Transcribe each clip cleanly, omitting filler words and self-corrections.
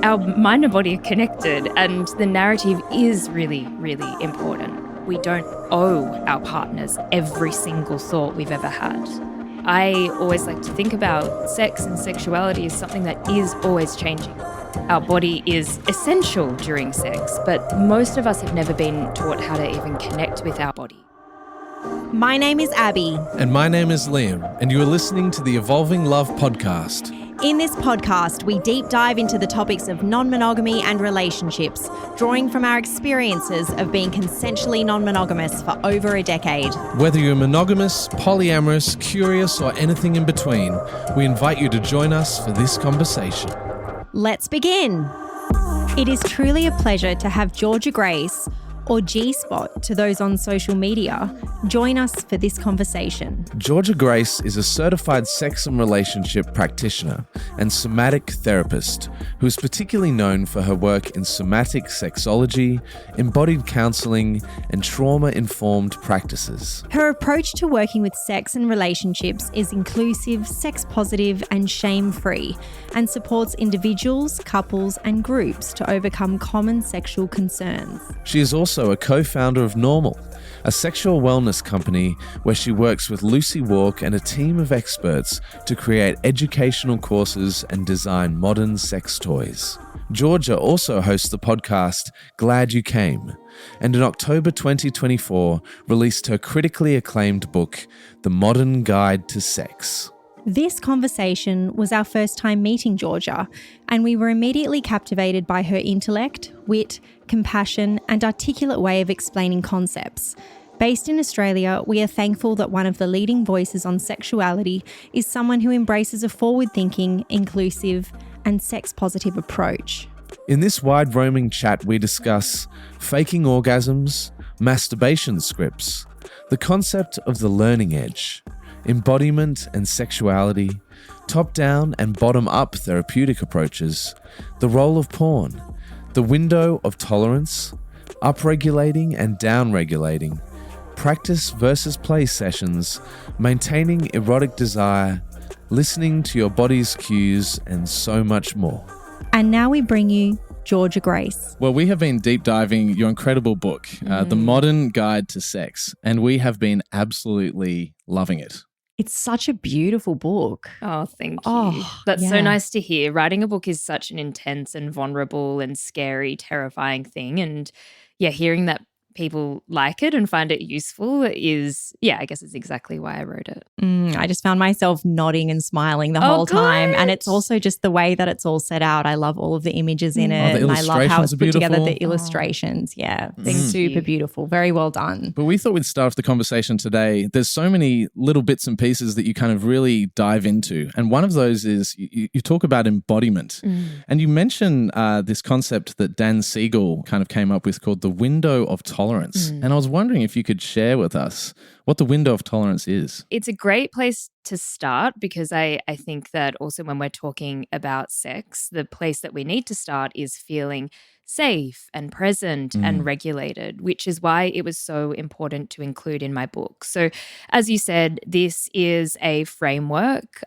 our mind and body are connected, and the narrative is really, really important. We don't owe our partners every single thought we've ever had. I always like to think about sex and sexuality as something that is always changing. Our body is essential during sex, but most of us have never been taught how to even connect with our body. My name is Abby. And my name is Liam, and you are listening to the Evolving Love podcast. In this podcast, we deep dive into the topics of non-monogamy and relationships, drawing from our experiences of being consensually non-monogamous for over a decade. Whether you're monogamous, polyamorous, curious, or anything in between, we invite you to join us for this conversation. Let's begin. It is truly a pleasure to have Georgia Grace, or G-Spot to those on social media, join us for this conversation. Georgia Grace is a certified sex and relationship practitioner and somatic therapist who is particularly known for her work in somatic sexology, embodied counselling, and trauma-informed practices. Her approach to working with sex and relationships is inclusive, sex-positive, and shame-free, and supports individuals, couples, and groups to overcome common sexual concerns. She is also a co-founder of Normal, a sexual wellness company where she works with Lucy Wark and a team of experts to create educational courses and design modern sex toys. Georgia also hosts the podcast Glad You Came, and in October 2024 released her critically acclaimed book, The Modern Guide to Sex. This conversation was our first time meeting Georgia, and we were immediately captivated by her intellect, wit, compassion, and articulate way of explaining concepts. Based in Australia, we are thankful that one of the leading voices on sexuality is someone who embraces a forward-thinking, inclusive, and sex-positive approach. In this wide-roaming chat, we discuss faking orgasms, masturbation scripts, the concept of the learning edge, embodiment and sexuality, top-down and bottom-up therapeutic approaches, the role of porn, the window of tolerance, upregulating and downregulating, practice versus play sessions, maintaining erotic desire, listening to your body's cues, and so much more. And now we bring you Georgia Grace. Well, we have been deep diving your incredible book, The Modern Guide to Sex, and we have been absolutely loving it. It's such a beautiful book. Oh, thank you. That's so nice to hear. Writing a book is such an intense and vulnerable and scary, terrifying thing. And hearing that people like it and find it useful is, I guess it's exactly why I wrote it. I just found myself nodding and smiling the whole time. And it's also just the way that it's all set out. I love all of the images in it. And I love how it's put together, the illustrations. They're super beautiful. Very well done. But we thought we'd start off the conversation today. There's so many little bits and pieces that you kind of really dive into. And one of those is you talk about embodiment. And you mention this concept that Dan Siegel kind of came up with called the window of tolerance. And I was wondering if you could share with us what the window of tolerance is. It's a great place to start because I think that also when we're talking about sex, the place that we need to start is feeling safe and present and regulated, which is why it was so important to include in my book. So as you said, this is a framework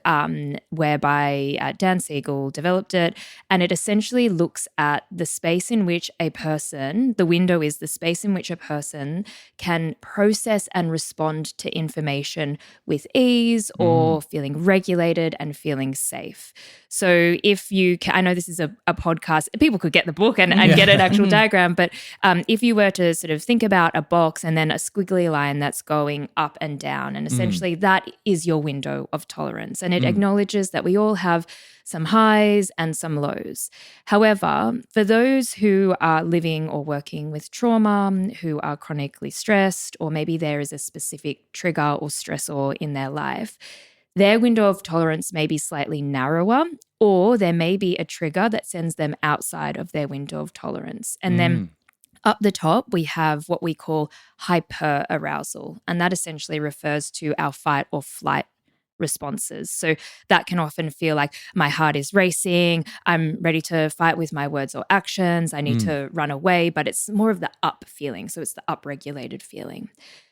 whereby Dan Siegel developed it, and it essentially looks at the space in which a person, the window is the space in which a person can process and respond to information with ease or feeling regulated and feeling safe. So if you can, I know this is a podcast, people could get the book and get an actual diagram, but if you were to sort of think about a box and then a squiggly line that's going up and down, and essentially that is your window of tolerance. And it acknowledges that we all have some highs and some lows. However, for those who are living or working with trauma, who are chronically stressed, or maybe there is a specific trigger or stressor in their life, their window of tolerance may be slightly narrower, or there may be a trigger that sends them outside of their window of tolerance. And then up the top, we have what we call hyperarousal, and that essentially refers to our fight or flight responses. So that can often feel like my heart is racing, I'm ready to fight with my words or actions, I need to run away, but it's more of the up feeling. So it's the upregulated feeling.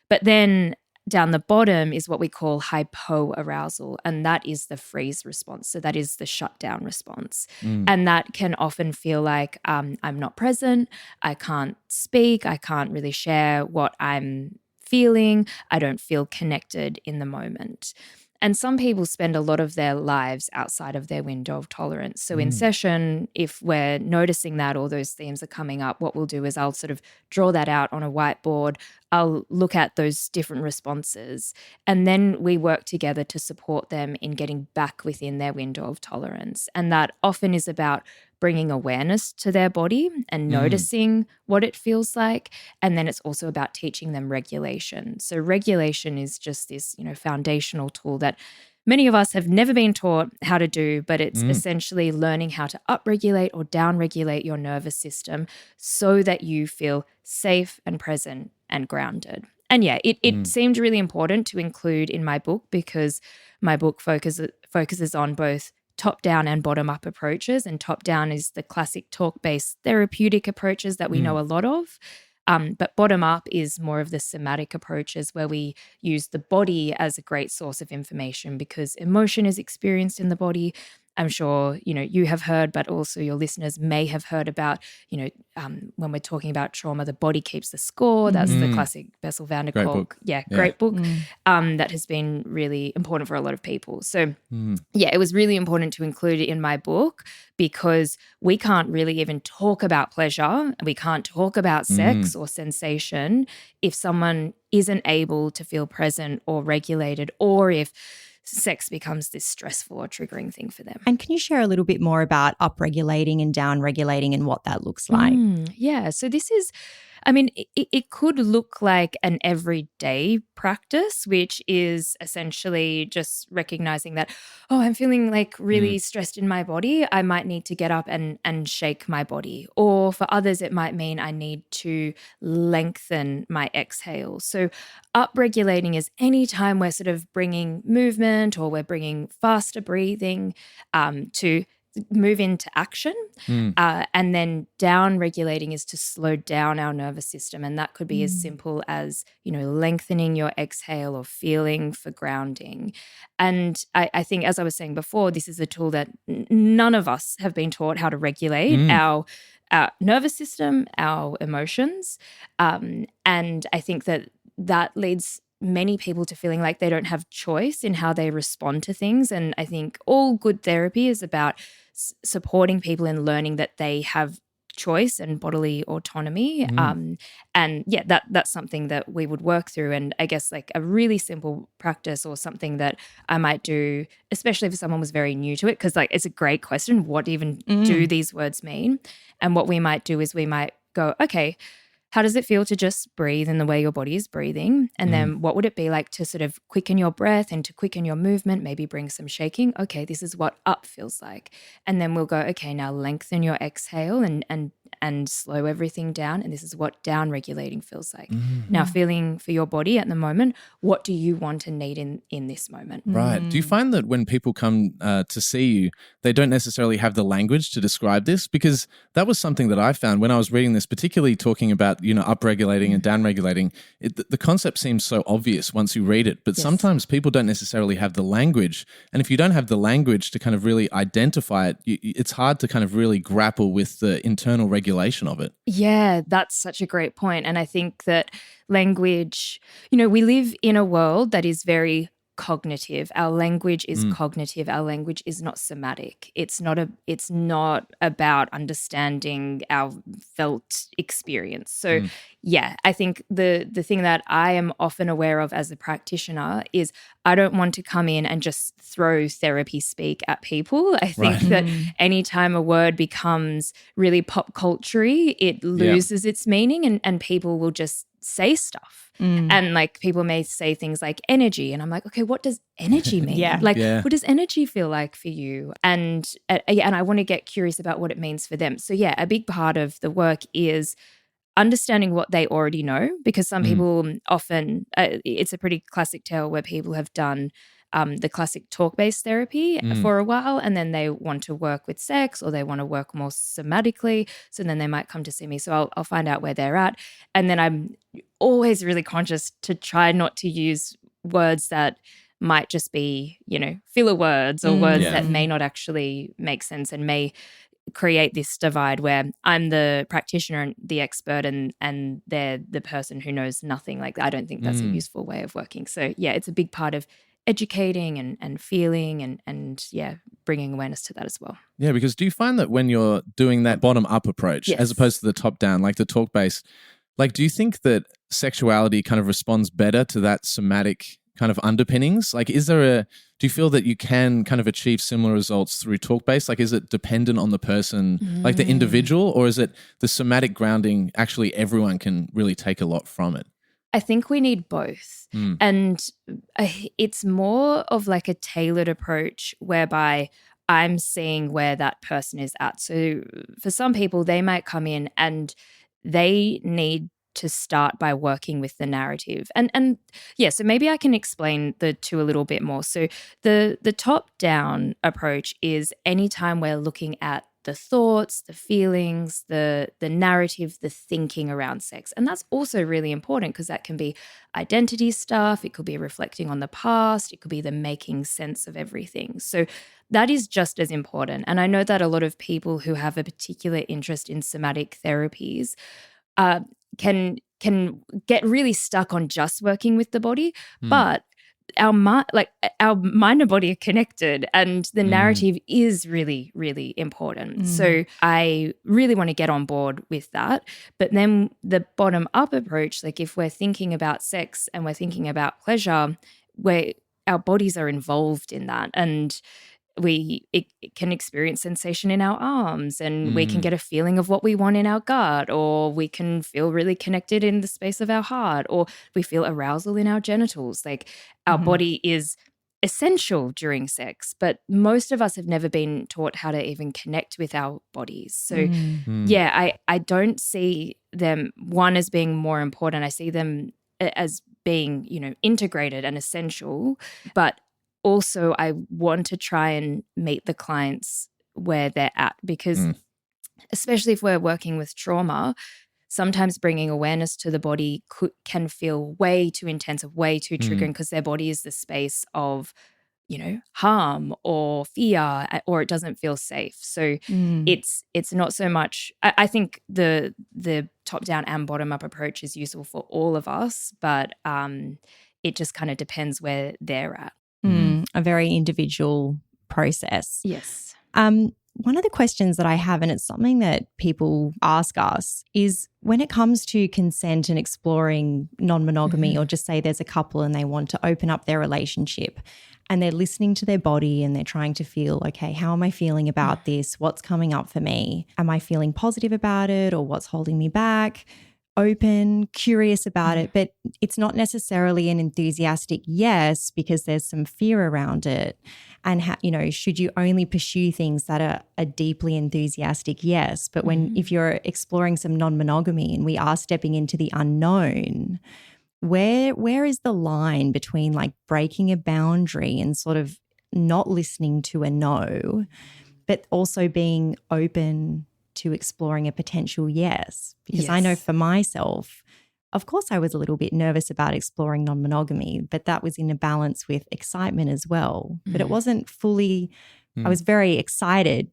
But then down the bottom is what we call hypoarousal, and that is the freeze response. So that is the shutdown response. And that can often feel like I'm not present, I can't speak, I can't really share what I'm feeling, I don't feel connected in the moment. And some people spend a lot of their lives outside of their window of tolerance. So in session, if we're noticing that all those themes are coming up, what we'll do is I'll sort of draw that out on a whiteboard. I'll look at those different responses, and then we work together to support them in getting back within their window of tolerance. And that often is about bringing awareness to their body and noticing what it feels like. And then it's also about teaching them regulation. So regulation is just this, foundational tool that many of us have never been taught how to do, but it's essentially learning how to upregulate or downregulate your nervous system so that you feel safe and present and grounded. And yeah, it seemed really important to include in my book because my book focuses on both top-down and bottom-up approaches, and top-down is the classic talk-based therapeutic approaches that we know a lot of. But bottom-up is more of the somatic approaches where we use the body as a great source of information because emotion is experienced in the body. I'm sure, you have heard, but also your listeners may have heard about, when we're talking about trauma, the body keeps the score. That's the classic Bessel van der Kolk. Book. Yeah, great book. That has been really important for a lot of people. So, yeah, it was really important to include it in my book because we can't really even talk about pleasure. We can't talk about sex or sensation if someone isn't able to feel present or regulated, or if sex becomes this stressful or triggering thing for them. And can you share a little bit more about upregulating and downregulating and what that looks like? Yeah. So this is, it could look like an everyday practice, which is essentially just recognizing that, I'm feeling like really stressed in my body. I might need to get up and shake my body. Or for others, it might mean I need to lengthen my exhale. So upregulating is any time we're sort of bringing movement or we're bringing faster breathing to move into action. And then down regulating is to slow down our nervous system. And that could be as simple as, lengthening your exhale or feeling for grounding. And I think, as I was saying before, this is a tool that none of us have been taught how to regulate our nervous system, our emotions. And I think that leads many people to feeling like they don't have choice in how they respond to things. And I think all good therapy is about supporting people in learning that they have choice and bodily autonomy. And yeah, that's something that we would work through. And I guess like a really simple practice or something that I might do, especially if someone was very new to it, because like it's a great question, what even do these words mean? And what we might do is we might go, okay, how does it feel to just breathe in the way your body is breathing? And then what would it be like to sort of quicken your breath and to quicken your movement, maybe bring some shaking? Okay, this is what up feels like. And then we'll go, okay, now lengthen your exhale and slow everything down. And this is what down regulating feels like. Now feeling for your body at the moment, what do you want and need in this moment? Right. Do you find that when people come to see you, they don't necessarily have the language to describe this? Because that was something that I found when I was reading this, particularly talking about, upregulating and downregulating. The concept seems so obvious once you read it, but sometimes people don't necessarily have the language. And if you don't have the language to kind of really identify it, it's hard to kind of really grapple with the internal regulation of it. Yeah, that's such a great point. And I think that language, we live in a world that is very cognitive. Our language is cognitive. Our language is not somatic. It's not about understanding our felt experience. So yeah, I think the thing that I am often aware of as a practitioner is I don't want to come in and just throw therapy speak at people. I think that anytime a word becomes really pop culture-y, it loses its meaning and people will just say stuff. And like people may say things like energy, and I'm like, okay, what does energy mean? What does energy feel like for you? And I want to get curious about what it means for them. So yeah, a big part of the work is understanding what they already know, because some people often, it's a pretty classic tale where people have done the classic talk-based therapy for a while, and then they want to work with sex or they want to work more somatically. So then they might come to see me. So I'll find out where they're at. And then I'm always really conscious to try not to use words that might just be, filler words or words that may not actually make sense and may create this divide where I'm the practitioner and the expert and they're the person who knows nothing. Like, I don't think that's a useful way of working. So yeah, it's a big part of educating and feeling and bringing awareness to that as well. Yeah, because do you find that when you're doing that bottom-up approach as opposed to the top-down, like the talk-based, like do you think that sexuality kind of responds better to that somatic kind of underpinnings? Like, do you feel that you can kind of achieve similar results through talk-based? Like, is it dependent on the person, like the individual, or is it the somatic grounding, actually everyone can really take a lot from it? I think we need both. And it's more of like a tailored approach whereby I'm seeing where that person is at. So for some people, they might come in and they need to start by working with the narrative. And so maybe I can explain the two a little bit more. So the top-down approach is anytime we're looking at the thoughts, the feelings, the narrative, the thinking around sex. And that's also really important because that can be identity stuff. It could be reflecting on the past. It could be the making sense of everything. So that is just as important. And I know that a lot of people who have a particular interest in somatic therapies can get really stuck on just working with the body, but our mind and body are connected, and the narrative is really, really important. So I really want to get on board with that. But then the bottom up approach, like if we're thinking about sex and we're thinking about pleasure, where our bodies are involved in that, and it can experience sensation in our arms, and we can get a feeling of what we want in our gut, or we can feel really connected in the space of our heart, or we feel arousal in our genitals. Like our body is essential during sex, but most of us have never been taught how to even connect with our bodies. So I don't see them, one, as being more important. I see them as being, integrated and essential, but also I want to try and meet the clients where they're at, because especially if we're working with trauma, sometimes bringing awareness to the body can feel way too intense, way too triggering, because their body is the space of, harm or fear, or it doesn't feel safe. So it's not so much, I think the top-down and bottom-up approach is useful for all of us, but it just kind of depends where they're at. A very individual process. Yes. One of the questions that I have, and it's something that people ask us, is when it comes to consent and exploring non-monogamy, or just say there's a couple and they want to open up their relationship and they're listening to their body and they're trying to feel, okay, how am I feeling about this? What's coming up for me? Am I feeling positive about it, or what's holding me back? Open, curious about it, but it's not necessarily an enthusiastic yes, because there's some fear around it. And should you only pursue things that are a deeply enthusiastic yes? But if you're exploring some non-monogamy and we are stepping into the unknown, where is the line between like breaking a boundary and sort of not listening to a no, but also being open to exploring a potential yes? Because I know for myself, of course I was a little bit nervous about exploring non-monogamy, but that was in a balance with excitement as well. But it wasn't fully, I was very excited,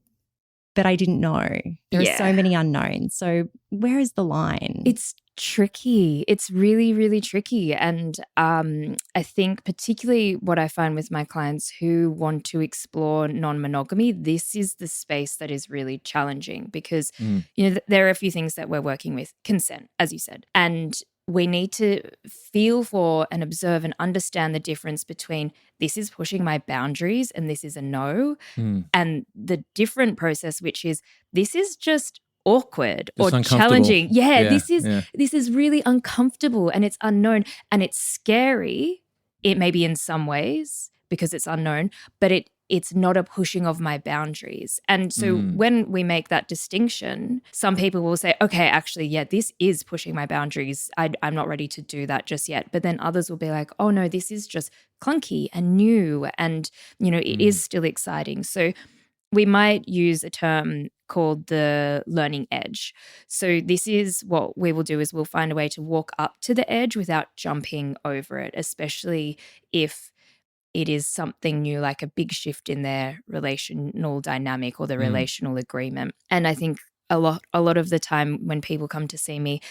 but I didn't know. There are so many unknowns. So where is the line? It's tricky. It's really, really tricky. And I think particularly what I find with my clients who want to explore non-monogamy, this is the space that is really challenging, because, there are a few things that we're working with. Consent, as you said. And we need to feel for and observe and understand the difference between this is pushing my boundaries and this is a no, and the different process, which is this is just awkward or challenging. This is really uncomfortable and it's unknown and it's scary. It may be in some ways because it's unknown, but it's not a pushing of my boundaries. And so when we make that distinction, some people will say, okay, actually, yeah, this is pushing my boundaries. I'm not ready to do that just yet. But then others will be like, oh no, this is just clunky and new and, it is still exciting. So we might use a term called the learning edge. So this is what we will do is we'll find a way to walk up to the edge without jumping over it, especially if it is something new, like a big shift in their relational dynamic or the relational agreement. And I think a lot of the time when people come to see me,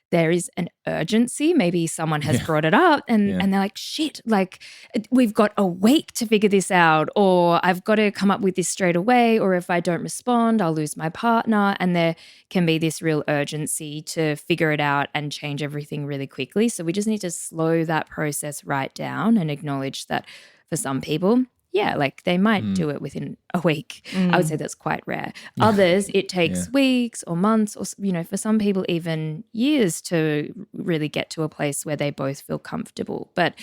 there is an urgency. Maybe someone has brought it up and they're like, shit, like we've got a week to figure this out, or I've got to come up with this straight away, or if I don't respond, I'll lose my partner. And there can be this real urgency to figure it out and change everything really quickly. So we just need to slow that process right down and acknowledge that for some people, like they might do it within a week. I would say that's quite rare. Others, it takes weeks or months or, for some people even years to really get to a place where they both feel comfortable. But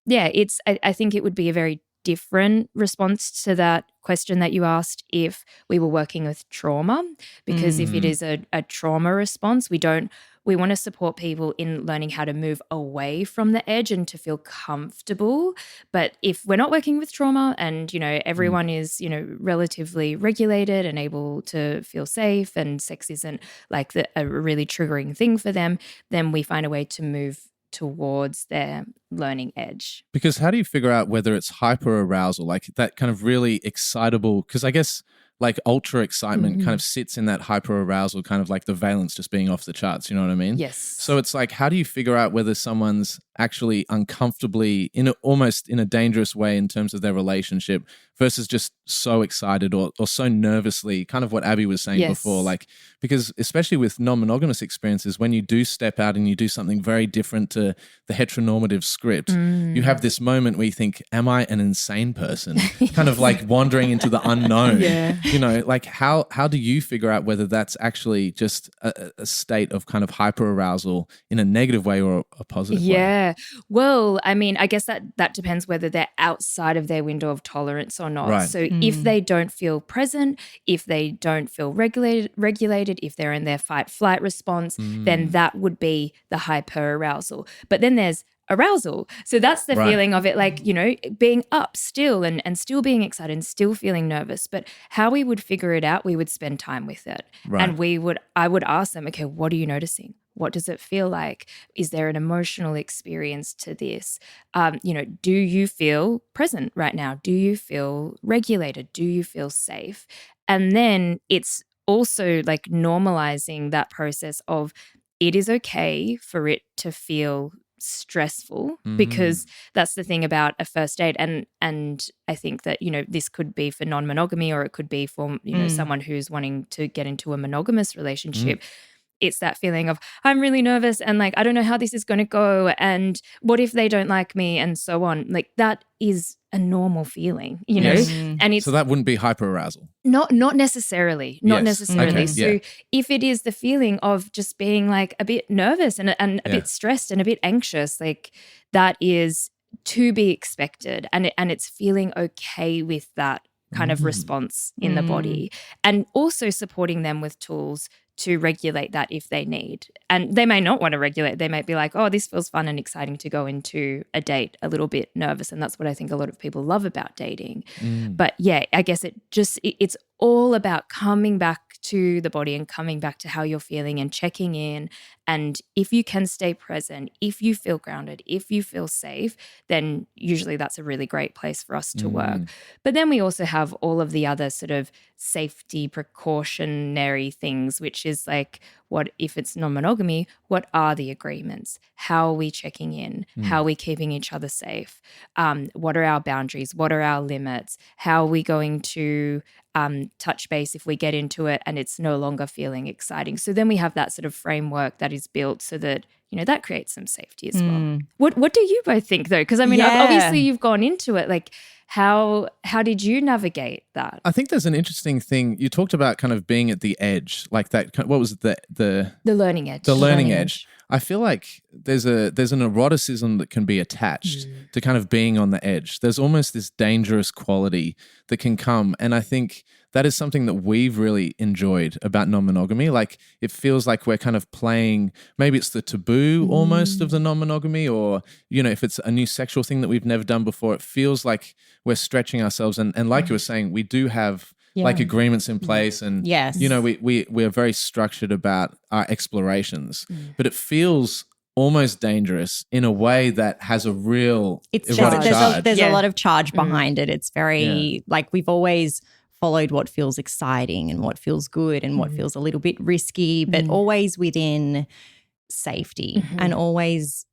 yeah, I think it would be a very different response to that question that you asked if we were working with trauma, because if it is a trauma response, we want to support people in learning how to move away from the edge and to feel comfortable. But if we're not working with trauma and, everyone is, relatively regulated and able to feel safe and sex isn't like a really triggering thing for them, then we find a way to move towards their learning edge. Because how do you figure out whether it's hyper arousal, like that kind of really excitable, because I guess like ultra excitement kind of sits in that hyper arousal, kind of like the valence just being off the charts, you know what I mean? Yes. So it's like, how do you figure out whether someone's actually uncomfortably almost in a dangerous way in terms of their relationship versus just so excited or so nervously, kind of what Abby was saying before, like, because especially with non-monogamous experiences, when you do step out and you do something very different to the heteronormative script, you have this moment where you think, am I an insane person? Kind of like wandering into the unknown. Like how do you figure out whether that's actually just a state of kind of hyper arousal in a negative way or a positive way? Well, I mean, I guess that depends whether they're outside of their window of tolerance or not. Right. So if they don't feel present, if they don't feel regulated, if they're in their fight-flight response, then that would be the hyper arousal. But then there's arousal. So that's the feeling of it, like, being up still and still being excited and still feeling nervous. But how we would figure it out, we would spend time with it. Right. And I would ask them, okay, what are you noticing? What does it feel like? Is there an emotional experience to this? Do you feel present right now? Do you feel regulated? Do you feel safe? And then it's also like normalizing that process of it is okay for it to feel stressful, because that's the thing about a first date. And I think that, this could be for non-monogamy, or it could be for, someone who's wanting to get into a monogamous relationship. It's that feeling of, I'm really nervous and like, I don't know how this is going to go. And what if they don't like me, and so on. Like that is a normal feeling, and it's, so that wouldn't be hyper arousal. Not necessarily. Okay. So if it is the feeling of just being like a bit nervous and a bit stressed and a bit anxious, like that is to be expected. And it's feeling okay with that kind of response in the body, and also supporting them with tools to regulate that if they need. And they may not want to regulate. They might be like, oh, this feels fun and exciting to go into a date a little bit nervous. And that's what I think a lot of people love about dating. But yeah, I guess it's all about coming back to the body and coming back to how you're feeling and checking in. And if you can stay present, if you feel grounded, if you feel safe, then usually that's a really great place for us to work. But then we also have all of the other sort of safety precautionary things, which is like, what if it's non-monogamy, what are the agreements? How are we checking in? How are we keeping each other safe? What are our boundaries? What are our limits? How are we going to touch base if we get into it and it's no longer feeling exciting? So then we have that sort of framework that is built so that, that creates some safety as well. What do you both think though? Because I mean, obviously you've gone into it. Like, How did you navigate that? I think there's an interesting thing. You talked about kind of being at the edge, like that. What was it, the learning edge? The learning edge. I feel like there's an eroticism that can be attached to kind of being on the edge. There's almost this dangerous quality that can come, and I think that is something that we've really enjoyed about non-monogamy. Like, it feels like we're kind of playing, maybe it's the taboo almost of the non-monogamy, or, you know, if it's a new sexual thing that we've never done before, it feels like we're stretching ourselves. And like you were saying, we do have like agreements in place, and, you know, we're very structured about our explorations, but it feels almost dangerous in a way that has a real erotic charge. There's a lot of charge behind it. It's very like, we've always followed what feels exciting and what feels good and what feels a little bit risky, but always within safety and always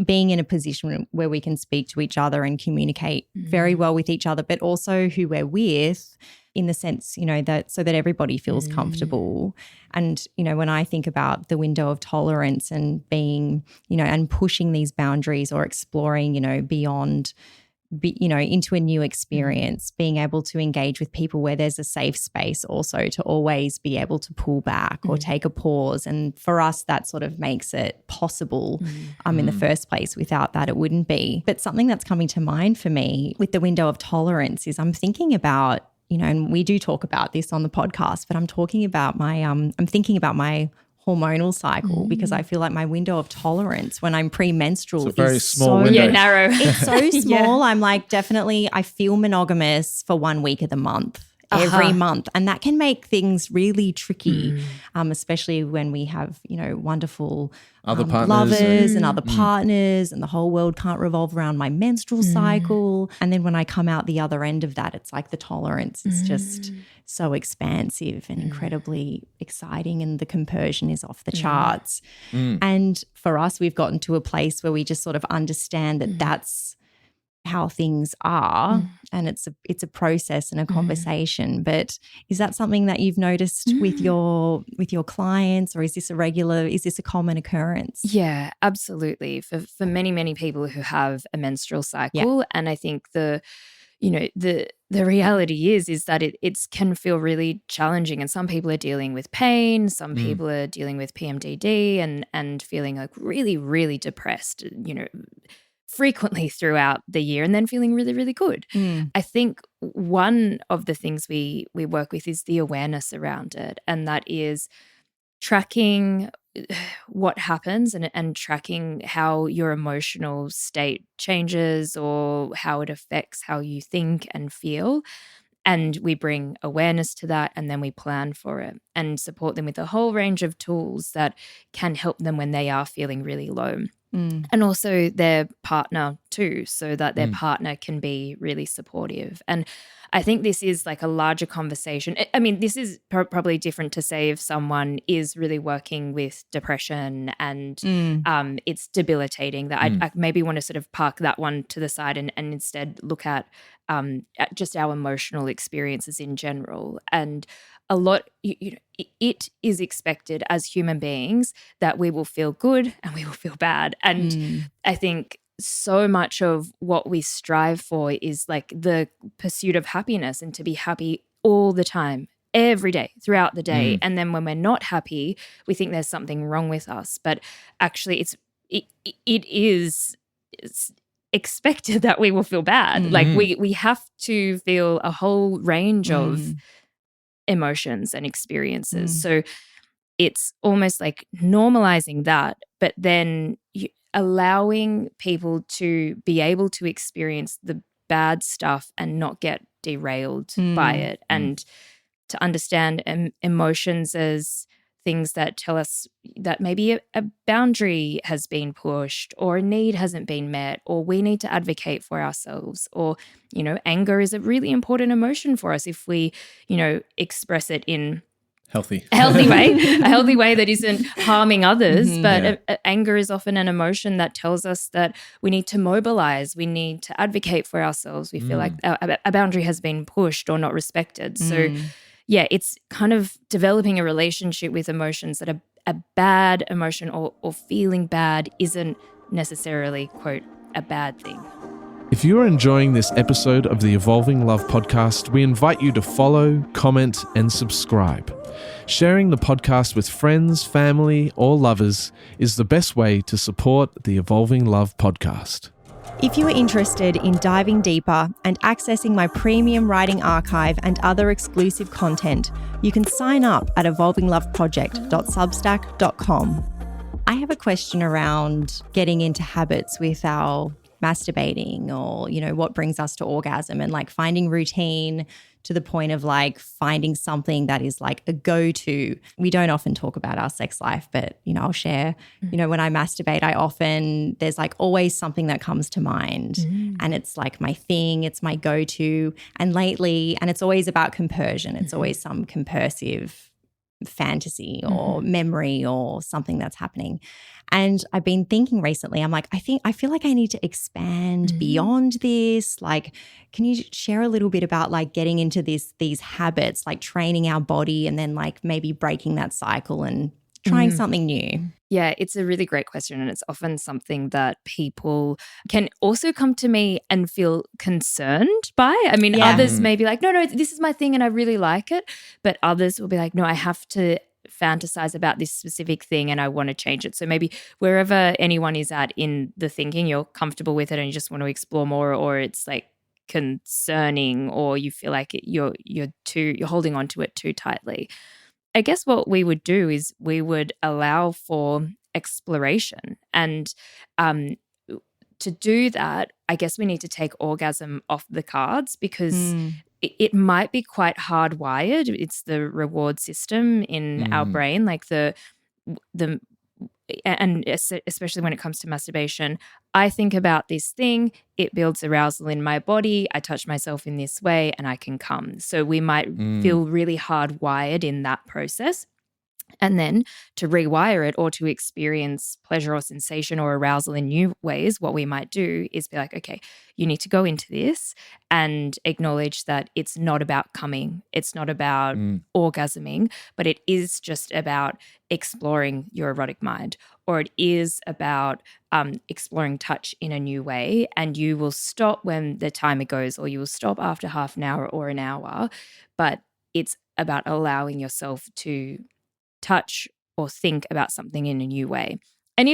being in a position where we can speak to each other and communicate very well with each other, but also who we're with, in the sense, you know, that so that everybody feels comfortable. And, you know, when I think about the window of tolerance and being, you know, and pushing these boundaries or exploring, you know, beyond, you know, into a new experience, being able to engage with people where there's a safe space also to always be able to pull back or take a pause. And for us, that sort of makes it possible in the first place. Without that, it wouldn't be. But something that's coming to mind for me with the window of tolerance is I'm thinking about, you know, and we do talk about this on the podcast, but I'm talking about my, I'm thinking about my hormonal cycle, because I feel like my window of tolerance when I'm premenstrual is very small so window. narrow. It's so small. I'm like, definitely, I feel monogamous for 1 week of the month. Every month. And that can make things really tricky, especially when we have, you know, wonderful other partners lovers and other partners, and the whole world can't revolve around my menstrual cycle. And then when I come out the other end of that, it's like the tolerance is just so expansive and incredibly exciting, and the compersion is off the charts. And for us, we've gotten to a place where we just sort of understand that that's how things are, and it's a process and a conversation. But is that something that you've noticed with your clients, or is this a common occurrence? Yeah, absolutely. For many people who have a menstrual cycle, and I think the reality is that it can feel really challenging, and some people are dealing with pain, some people are dealing with PMDD and feeling like really, really depressed, you know, frequently throughout the year, and then feeling really, really good. I think one of the things we work with is the awareness around it, and that is tracking what happens and tracking how your emotional state changes or how it affects how you think and feel. And we bring awareness to that, and then we plan for it and support them with a whole range of tools that can help them when they are feeling really low. And also their partner too, so that their partner can be really supportive. And I think this is like a larger conversation. I mean, this is probably different to say if someone is really working with depression and it's debilitating, that I maybe want to sort of park that one to the side and instead look at just our emotional experiences in general. And a lot, you know, it is expected as human beings that we will feel good and we will feel bad. And I think so much of what we strive for is like the pursuit of happiness, and to be happy all the time, every day, throughout the day. And then when we're not happy, we think there's something wrong with us. But actually it is expected that we will feel bad. Like we have to feel a whole range of emotions and experiences. So it's almost like normalizing that, but then allowing people to be able to experience the bad stuff and not get derailed by it, and to understand emotions as things that tell us that maybe a boundary has been pushed, or a need hasn't been met, or we need to advocate for ourselves, or, you know, anger is a really important emotion for us if we, you know, express it in a healthy way that isn't harming others. But anger is often an emotion that tells us that we need to mobilize, we need to advocate for ourselves. We feel like a boundary has been pushed or not respected. So yeah, it's kind of developing a relationship with emotions that a bad emotion or feeling bad isn't necessarily, quote, a bad thing. If you are enjoying this episode of the Evolving Love podcast, we invite you to follow, comment, and subscribe. Sharing the podcast with friends, family, or lovers is the best way to support the Evolving Love podcast. If you are interested in diving deeper and accessing my premium writing archive and other exclusive content, you can sign up at evolvingloveproject.substack.com. I have a question around getting into habits with our masturbating, or, what brings us to orgasm, and like finding routine to the point of like finding something that is like a go-to. We don't often talk about our sex life, but, I'll share, when I masturbate, there's like always something that comes to mind, and it's like my thing, it's my go-to. And lately, and it's always about compersion. It's always some compersive fantasy or memory or something that's happening. And I've been thinking recently, I'm like, I feel like I need to expand beyond this. Like, can you share a little bit about like getting into these habits, like training our body, and then like maybe breaking that cycle and trying something new? Yeah, it's a really great question, and it's often something that people can also come to me and feel concerned by. I mean, others may be like, no, this is my thing and I really like it. But others will be like, no, I have to fantasize about this specific thing and I want to change it. So maybe wherever anyone is at in the thinking, you're comfortable with it and you just want to explore more, or it's like concerning, or you feel like you're holding on to it too tightly. I guess what we would do is we would allow for exploration. And to do that, I guess we need to take orgasm off the cards, because it might be quite hardwired. It's the reward system in our brain, like and especially when it comes to masturbation. I think about this thing, it builds arousal in my body, I touch myself in this way and I can come. So we might feel really hardwired in that process. And then to rewire it, or to experience pleasure or sensation or arousal in new ways, what we might do is be like, okay, you need to go into this and acknowledge that it's not about coming, it's not about orgasming, but it is just about exploring your erotic mind, or it is about exploring touch in a new way. And you will stop when the timer goes, or you will stop after half an hour or an hour, but it's about allowing yourself to touch or think about something in a new way. And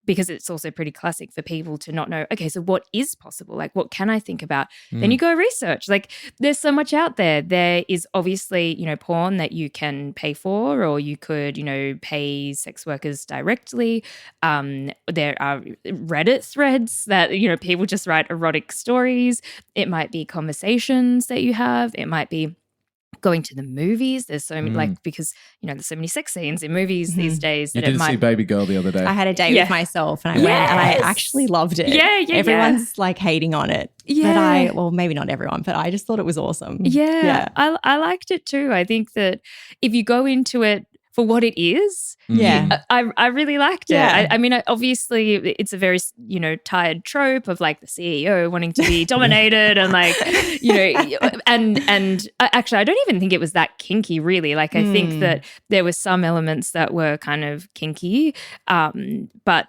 because it's also pretty classic for people to not know, okay, so what is possible? Like, what can I think about? Then you go research. Like, there's so much out there. There is obviously, porn that you can pay for, or you could, pay sex workers directly. There are Reddit threads that, people just write erotic stories. It might be conversations that you have. It might be going to the movies. There's so many, because there's so many sex scenes in movies these days. You did see Baby Girl the other day. I had a date with myself, and I went, and I actually loved it. Everyone's like hating on it. But well, maybe not everyone, but I just thought it was awesome. I liked it too. I think that if you go into it for what it is, I really liked it. I mean, obviously it's a very, tired trope of like the CEO wanting to be dominated and like, and actually I don't even think it was that kinky really. Like, I think that there were some elements that were kind of kinky, but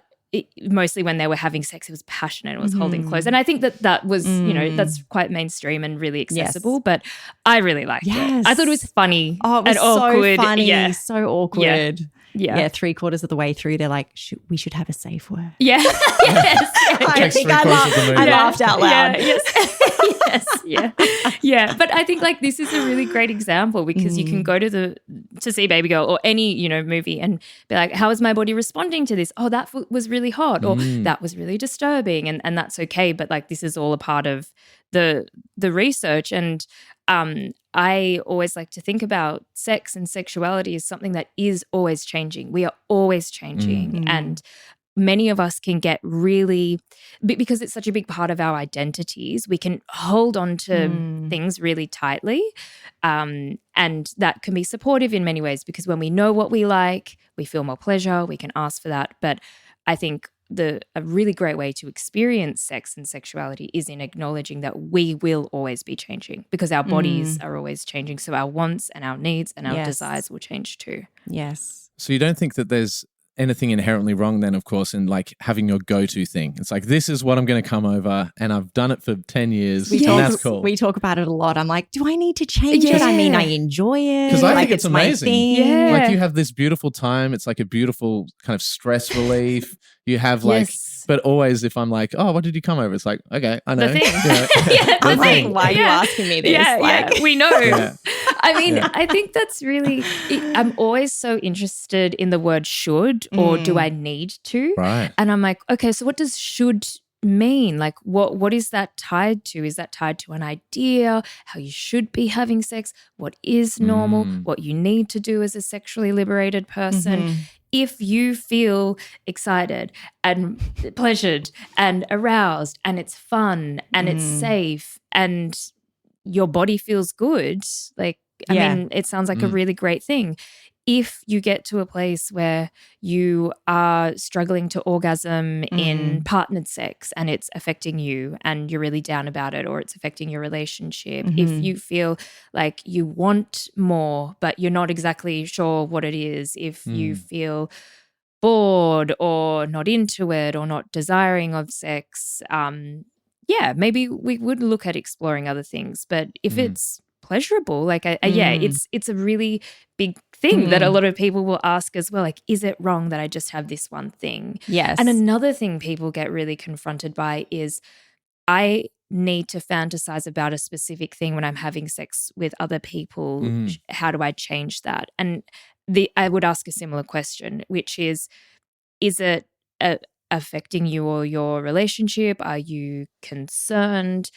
mostly when they were having sex, it was passionate, it was holding close. And I think that was, that's quite mainstream and really accessible, but I really liked it. I thought it was funny and awkward. So funny, so awkward. Yeah. 3/4 of the way through, they're like, we should have a safe word. Yeah. I think I laughed out loud. Yeah. But I think like this is a really great example, because you can go to see Baby Girl or any, movie and be like, how is my body responding to this? Oh, that was really hot, or that was really disturbing, and that's okay. But like, this is all a part of the research. And I always like to think about sex and sexuality as something that is always changing. We are always changing. And many of us can get really, because it's such a big part of our identities, we can hold on to things really tightly. And that can be supportive in many ways, because when we know what we like, we feel more pleasure, we can ask for that. But I think a really great way to experience sex and sexuality is in acknowledging that we will always be changing, because our bodies are always changing. So our wants and our needs and our desires will change too. Yes. So you don't think that there's anything inherently wrong then, of course, in like having your go-to thing. It's like, this is what I'm going to come over, and I've done it for 10 years and that's cool. We talk about it a lot. I'm like, do I need to change it? I mean, I enjoy it. Because I think it's amazing. Yeah. Like you have this beautiful time. It's like a beautiful kind of stress relief. You have like, but always if I'm like, oh, what did you come over? It's like, okay, I know. The thing. The thing. Why are you asking me this? Yeah, we know. I mean, I think that's really, I'm always so interested in the word should or do I need to? Right. And I'm like, okay, so what does should mean? Like what is that tied to? Is that tied to an idea, how you should be having sex, what is normal, what you need to do as a sexually liberated person? If you feel excited and pleasured and aroused and it's fun and it's safe and your body feels good, like, I mean, it sounds like a really great thing. If you get to a place where you are struggling to orgasm in partnered sex and it's affecting you and you're really down about it, or it's affecting your relationship, if you feel like you want more but you're not exactly sure what it is, if you feel bored or not into it or not desiring of sex, maybe we would look at exploring other things. But if it's pleasurable, like it's a really big thing that a lot of people will ask as well, like, is it wrong that I just have this one thing? Yes. And another thing people get really confronted by is, I need to fantasize about a specific thing when I'm having sex with other people. How do I change that? And I would ask a similar question, which is it affecting you or your relationship? Are you concerned?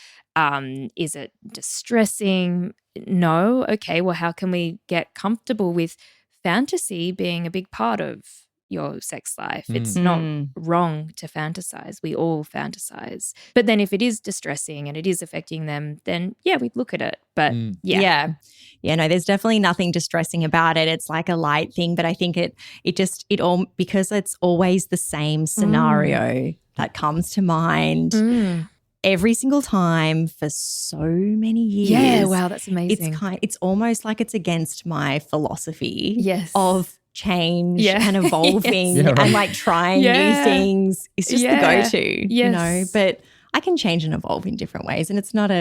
Is it distressing? No. Okay, well, how can we get comfortable with fantasy being a big part of your sex life? It's not wrong to fantasize. We all fantasize. But then if it is distressing and it is affecting them, then we'd look at it. But no, there's definitely nothing distressing about it. It's like a light thing, but I think it all, because it's always the same scenario that comes to mind every single time for so many years. Yeah, wow, that's amazing. It's almost like it's against my philosophy of change and Yes. evolving and like trying new things. It's just the go-to, you know, but I can change and evolve in different ways. And it's not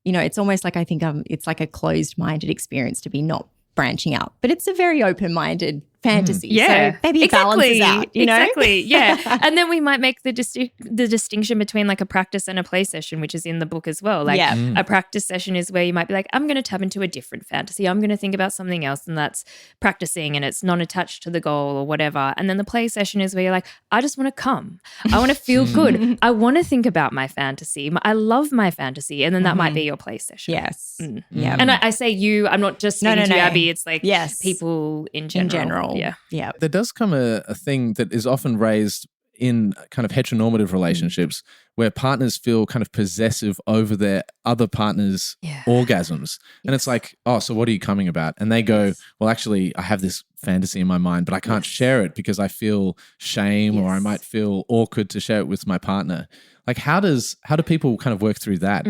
it's almost like, I think it's like a closed-minded experience to be not branching out, but it's a very open-minded fantasy. So maybe it balances out, you know? Exactly, yeah. And then we might make the distinction between like a practice and a play session, which is in the book as well. Like a practice session is where you might be like, I'm going to tap into a different fantasy. I'm going to think about something else, and that's practicing and it's non-attached to the goal or whatever. And then the play session is where you're like, I just want to come. I want to feel good. I want to think about my fantasy. I love my fantasy. And then that might be your play session. Yes. Yeah. And I say you, I'm not just speaking to you, Abby. It's like people in general. Yeah. There does come a thing that is often raised in kind of heteronormative relationships where partners feel kind of possessive over their other partner's orgasms. And it's like, oh, so what are you coming about? And they go, well, actually, I have this fantasy in my mind, but I can't share it because I feel shame or I might feel awkward to share it with my partner. Like, how do people kind of work through that?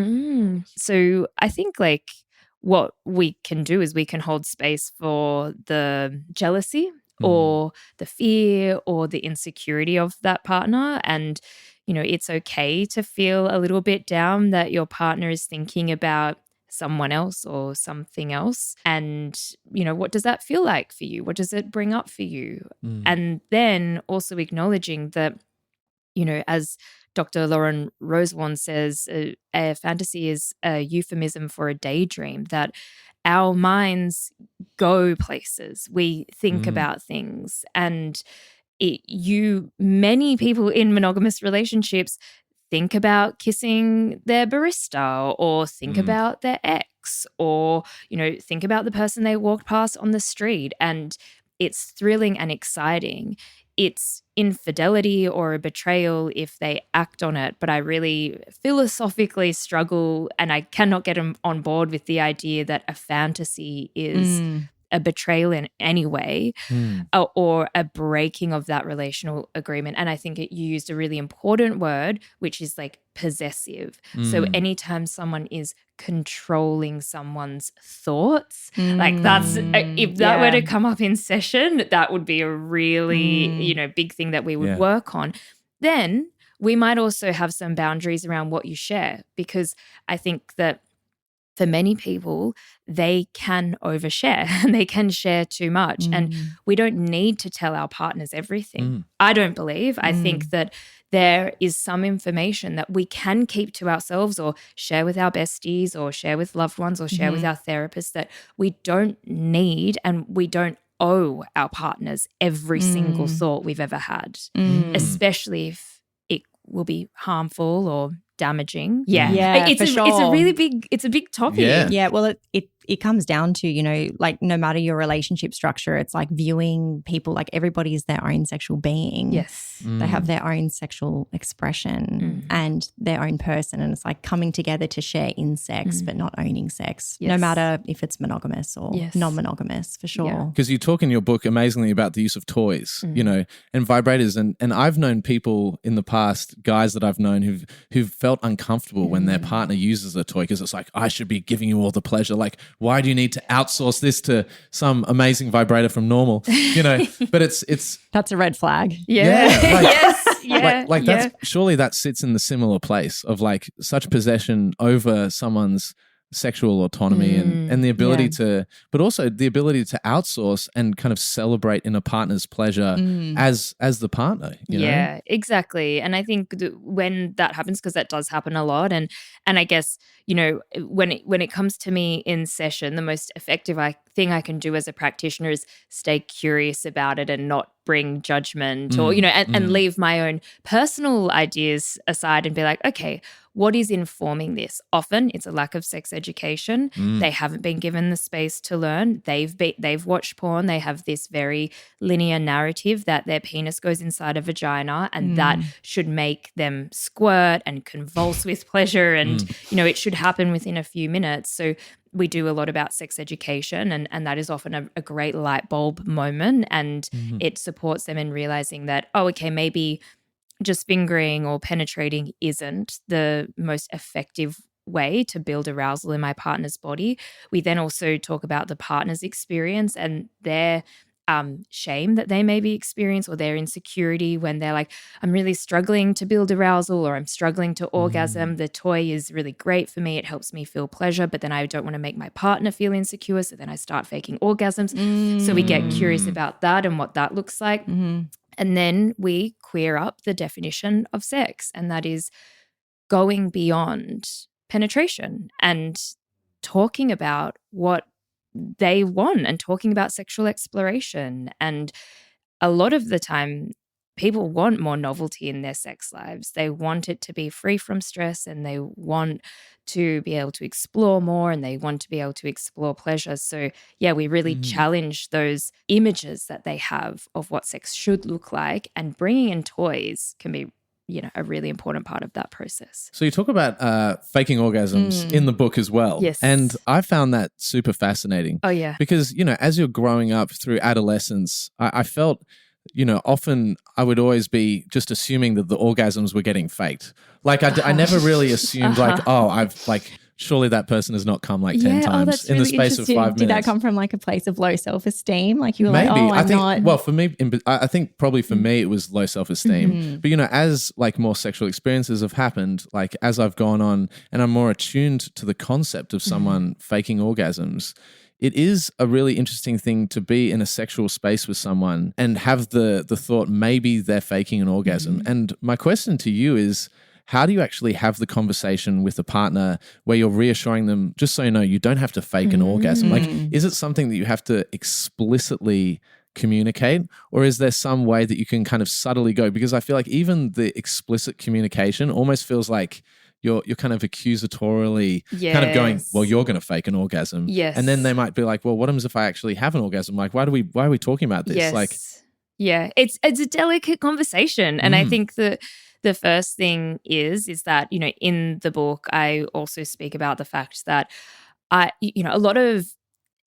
So I think like what we can do is we can hold space for the jealousy or the fear or the insecurity of that partner. And, you know, it's okay to feel a little bit down that your partner is thinking about someone else or something else. And, you know, what does that feel like for you? What does it bring up for you? And then also acknowledging that, you know, as Dr. Lauren Rosewarne says, a fantasy is a euphemism for a daydream, that our minds go places. We think about things, and many people in monogamous relationships think about kissing their barista or think about their ex or, you know, think about the person they walked past on the street, and it's thrilling and exciting. It's infidelity or a betrayal if they act on it, but I really philosophically struggle and I cannot get on board with the idea that a fantasy is a betrayal in any way or a breaking of that relational agreement. And I think you used a really important word, which is like possessive. So anytime someone is controlling someone's thoughts, like that's if that were to come up in session, that would be a really big thing that we would work on. Then we might also have some boundaries around what you share, because I think that for many people, they can overshare and they can share too much. And we don't need to tell our partners everything. I don't believe. I think that there is some information that we can keep to ourselves or share with our besties or share with loved ones or share with our therapists that we don't need and we don't owe our partners every single thought we've ever had, especially if it will be harmful or damaging. It's a big topic. Well, it comes down to, like, no matter your relationship structure, it's like viewing people like everybody is their own sexual being. Yes. They have their own sexual expression and their own person, and it's like coming together to share in sex but not owning sex, no matter if it's monogamous or non-monogamous, for sure. Because you talk in your book amazingly about the use of toys, and vibrators, and I've known people in the past, guys that I've known who've felt uncomfortable when their partner uses a toy, because it's like, I should be giving you all the pleasure. Like, why do you need to outsource this to some amazing vibrator from Normal? But it's that's a red flag. That's surely that sits in the similar place of like such possession over someone's sexual autonomy and the ability to, but also the ability to outsource and kind of celebrate in a partner's pleasure as the partner. You know? Exactly. And I think when that happens, because that does happen a lot, and I guess when it comes to me in session, the most effective thing I can do as a practitioner is stay curious about it and not bring judgment or and leave my own personal ideas aside and be like, okay, what is informing this? Often it's a lack of sex education. They haven't been given the space to learn. They've watched porn. They have this very linear narrative that their penis goes inside a vagina and that should make them squirt and convulse with pleasure, and it should happen within a few minutes. So we do a lot about sex education, and that is often a great light bulb moment, and it supports them in realizing that, oh, okay, maybe just fingering or penetrating isn't the most effective way to build arousal in my partner's body. We then also talk about the partner's experience and their shame that they maybe experience, or their insecurity when they're like, I'm really struggling to build arousal, or I'm struggling to orgasm. The toy is really great for me. It helps me feel pleasure, but then I don't want to make my partner feel insecure. So then I start faking orgasms. So we get curious about that and what that looks like. And then we queer up the definition of sex, and that is going beyond penetration and talking about what they want and talking about sexual exploration. And a lot of the time, people want more novelty in their sex lives. They want it to be free from stress, and they want to be able to explore more, and they want to be able to explore pleasure. So we really challenge those images that they have of what sex should look like, and bringing in toys can be a really important part of that process. So you talk about faking orgasms in the book as well. Yes. And I found that super fascinating. Oh, yeah. Because, as you're growing up through adolescence, I felt, often I would always be just assuming that the orgasms were getting faked. Like I never really assumed surely that person has not come 10 times in the space of 5 minutes. Did that come from a place of low self-esteem? Like you were maybe. I'm not. Well, for me, I think probably for me it was low self-esteem. But as more sexual experiences have happened, as I've gone on and I'm more attuned to the concept of someone faking orgasms, it is a really interesting thing to be in a sexual space with someone and have the thought maybe they're faking an orgasm. And my question to you is, how do you actually have the conversation with a partner where you're reassuring them, just so you know, you don't have to fake an orgasm? Is it something that you have to explicitly communicate, or is there some way that you can kind of subtly go? Because I feel like even the explicit communication almost feels like you're kind of accusatorily kind of going, well, you're going to fake an orgasm. Yes. And then they might be like, well, what happens if I actually have an orgasm? Like, why are we talking about this? Yes. It's a delicate conversation. And I think that the first thing is that, in the book, I also speak about the fact that, a lot of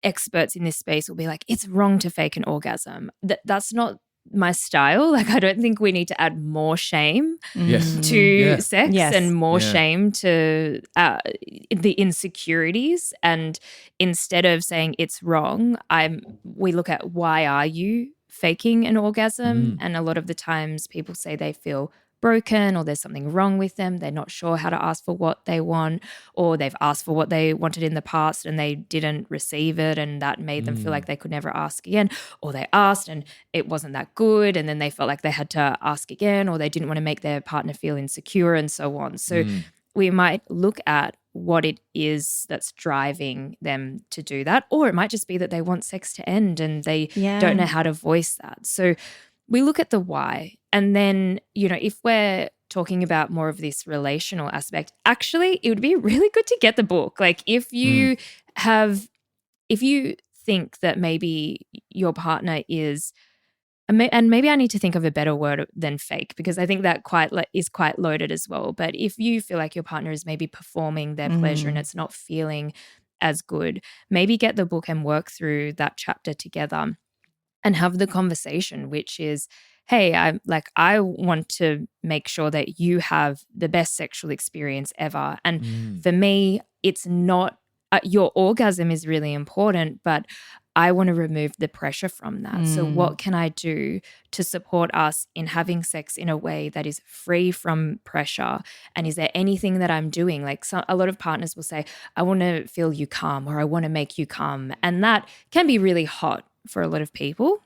experts in this space will be like, it's wrong to fake an orgasm. That's not my style. Like, I don't think we need to add more shame to sex and more shame to the insecurities. And instead of saying it's wrong, we look at, why are you faking an orgasm? And a lot of the times people say they feel broken, or there's something wrong with them. They're not sure how to ask for what they want, or they've asked for what they wanted in the past and they didn't receive it, and that made them feel like they could never ask again, or they asked and it wasn't that good and then they felt like they had to ask again, or they didn't want to make their partner feel insecure, and so on. So we might look at what it is that's driving them to do that, or it might just be that they want sex to end and they don't know how to voice that. So we look at the why. And then, if we're talking about more of this relational aspect, actually, it would be really good to get the book. Like, if you think that maybe your partner is, and maybe I need to think of a better word than fake, because I think that is quite loaded as well. But if you feel like your partner is maybe performing their pleasure and it's not feeling as good, maybe get the book and work through that chapter together and have the conversation, which is, hey, I want to make sure that you have the best sexual experience ever. And for me, it's not, your orgasm is really important, but I want to remove the pressure from that. So what can I do to support us in having sex in a way that is free from pressure? And is there anything that I'm doing? Like, a lot of partners will say, I want to feel you come, or I want to make you come. And that can be really hot for a lot of people,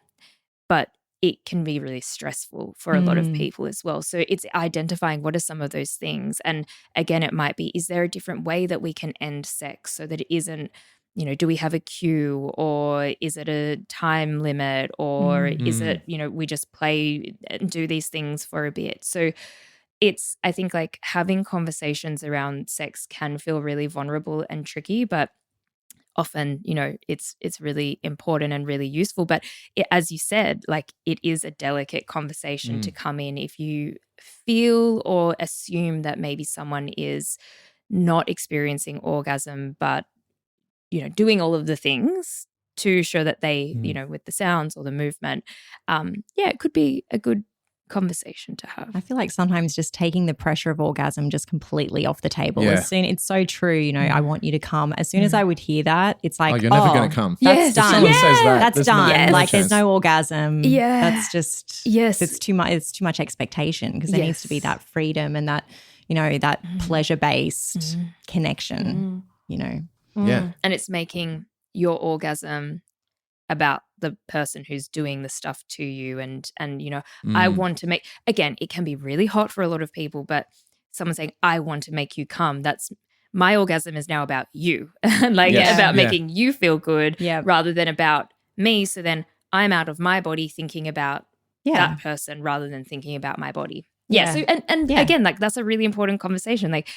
but it can be really stressful for a lot of people as well. So it's identifying what are some of those things. And again, it might be, is there a different way that we can end sex so that it isn't, do we have a cue, or is it a time limit, or is it, we just play and do these things for a bit. So I think like having conversations around sex can feel really vulnerable and tricky, but often, it's really important and really useful. But as you said, like, it is a delicate conversation to come in if you feel or assume that maybe someone is not experiencing orgasm, but, doing all of the things to show that they, with the sounds or the movement, it could be a good conversation to have. I feel like sometimes just taking the pressure of orgasm just completely off the table. It's so true, I want you to come. As soon as I would hear that, it's like, you're never going to come. That's done. Someone says that, that's done. Yes. Like, there's no orgasm. Yeah. That's just, it's too much expectation, because there needs to be that freedom and that, that pleasure-based connection, Yeah. And it's making your orgasm about the person who's doing the stuff to you. And I want to make, again, it can be really hot for a lot of people, but someone saying, I want to make you come, that's, my orgasm is now about you, about making you feel good rather than about me. So then I'm out of my body thinking about that person rather than thinking about my body. So again, like, that's a really important conversation. Like,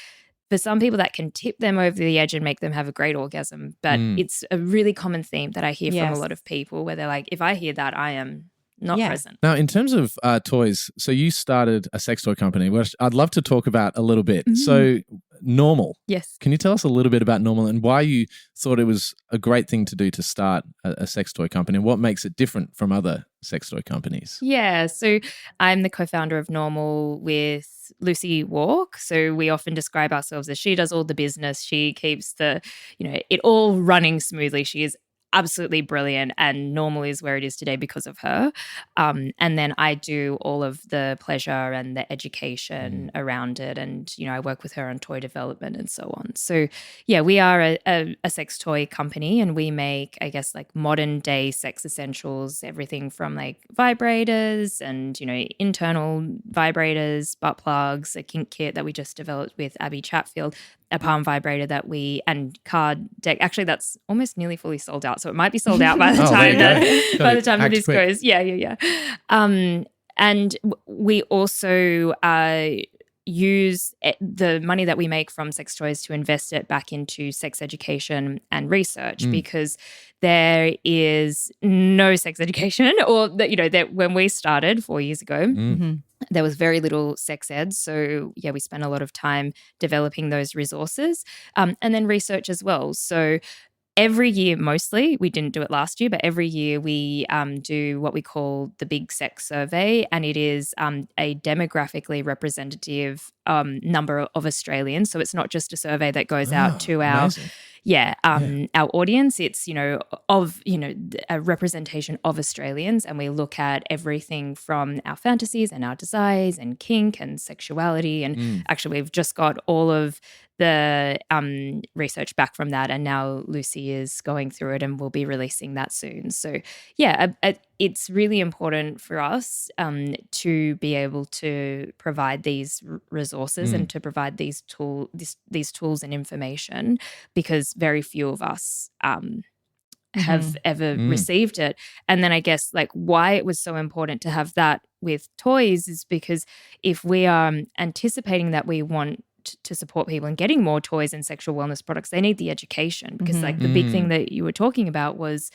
for some people that can tip them over the edge and make them have a great orgasm. But it's a really common theme that I hear from a lot of people, where they're like, if I hear that, I am not present. Now, in terms of toys, so you started a sex toy company, which I'd love to talk about a little bit. So Normal. Yes. Can you tell us a little bit about Normal and why you thought it was a great thing to do to start a sex toy company, and what makes it different from other sex toy companies? Yeah. So I'm the co-founder of Normal with Lucy Wark. So we often describe ourselves as, she does all the business. She keeps it all running smoothly. She is absolutely brilliant, and Normal is where it is today because of her. And then I do all of the pleasure and the education around it, and I work with her on toy development and so on. So yeah, we are a sex toy company, and we make, I guess, like modern day sex essentials, everything from like vibrators and internal vibrators, butt plugs, a kink kit that we just developed with Abby Chatfield, a palm vibrator and card deck. Actually, that's almost nearly fully sold out, so it might be sold out by the time that this goes. Yeah. And we also use the money that we make from sex toys to invest it back into sex education and research, because there is no sex education, or that when we started 4 years ago, there was very little sex ed. So yeah, we spent a lot of time developing those resources, and then research as well. So every year, mostly, we didn't do it last year, but every year we do what we call the Big Sex Survey, and it is a demographically representative number of Australians. So it's not just a survey that goes out to our audience. It's, a representation of Australians, and we look at everything from our fantasies and our desires and kink and sexuality. And actually, we've just got all of the research back from that, and now Lucy is going through it and we'll be releasing that soon. So it's really important for us to be able to provide these resources and to provide these tools and information, because very few of us have ever received it. And then I guess why it was so important to have that with toys is because if we are anticipating that we want to support people in getting more toys and sexual wellness products, they need the education, because the big thing that you were talking about was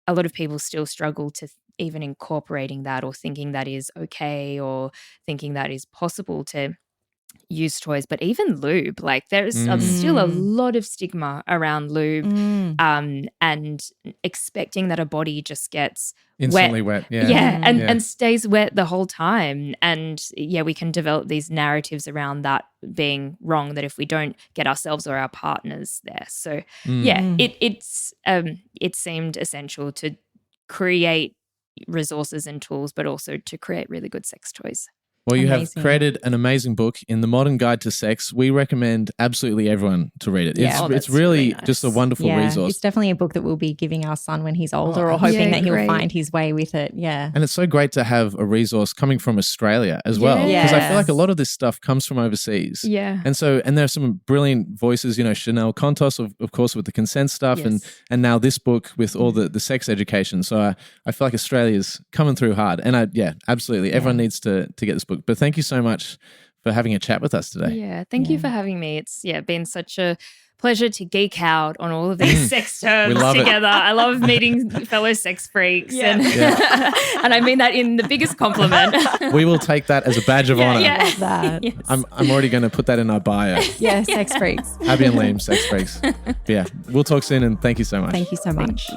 a lot of people still struggle to even incorporating that, or thinking that is okay, or thinking that is possible to use toys. But even lube, there's still a lot of stigma around lube, and expecting that a body just gets instantly wet. And stays wet the whole time. And we can develop these narratives around that being wrong, that if we don't get ourselves or our partners there. So it seemed essential to create resources and tools, but also to create really good sex toys. Well, you have created an amazing book in The Modern Guide to Sex. We recommend absolutely everyone to read it. It's really nice. Just a wonderful resource. It's definitely a book that we'll be giving our son when he's older, or hoping that he'll find his way with it. Yeah. And it's so great to have a resource coming from Australia as well, because I feel like a lot of this stuff comes from overseas. Yeah. And there are some brilliant voices, Chanel Contos, of course, with the consent stuff, and now this book with all the sex education. So I feel like Australia's coming through hard. And absolutely, everyone needs to get this book. But thank you so much for having a chat with us today. Yeah, thank you for having me. It's been such a pleasure to geek out on all of these sex terms together. I love meeting fellow sex freaks, and I mean that in the biggest compliment. We will take that as a badge of honor. I love that. Yes. I'm already going to put that in our bio. Yeah, sex freaks. Abby and Liam, sex freaks. We'll talk soon, and thank you so much. Thank you so much.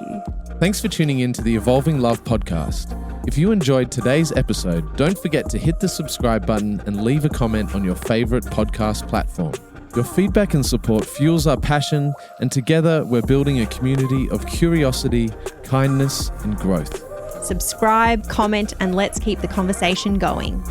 Thanks for tuning in to the Evolving Love podcast. If you enjoyed today's episode, don't forget to hit the subscribe button and leave a comment on your favorite podcast platform. Your feedback and support fuels our passion, and together we're building a community of curiosity, kindness, and growth. Subscribe, comment, and let's keep the conversation going.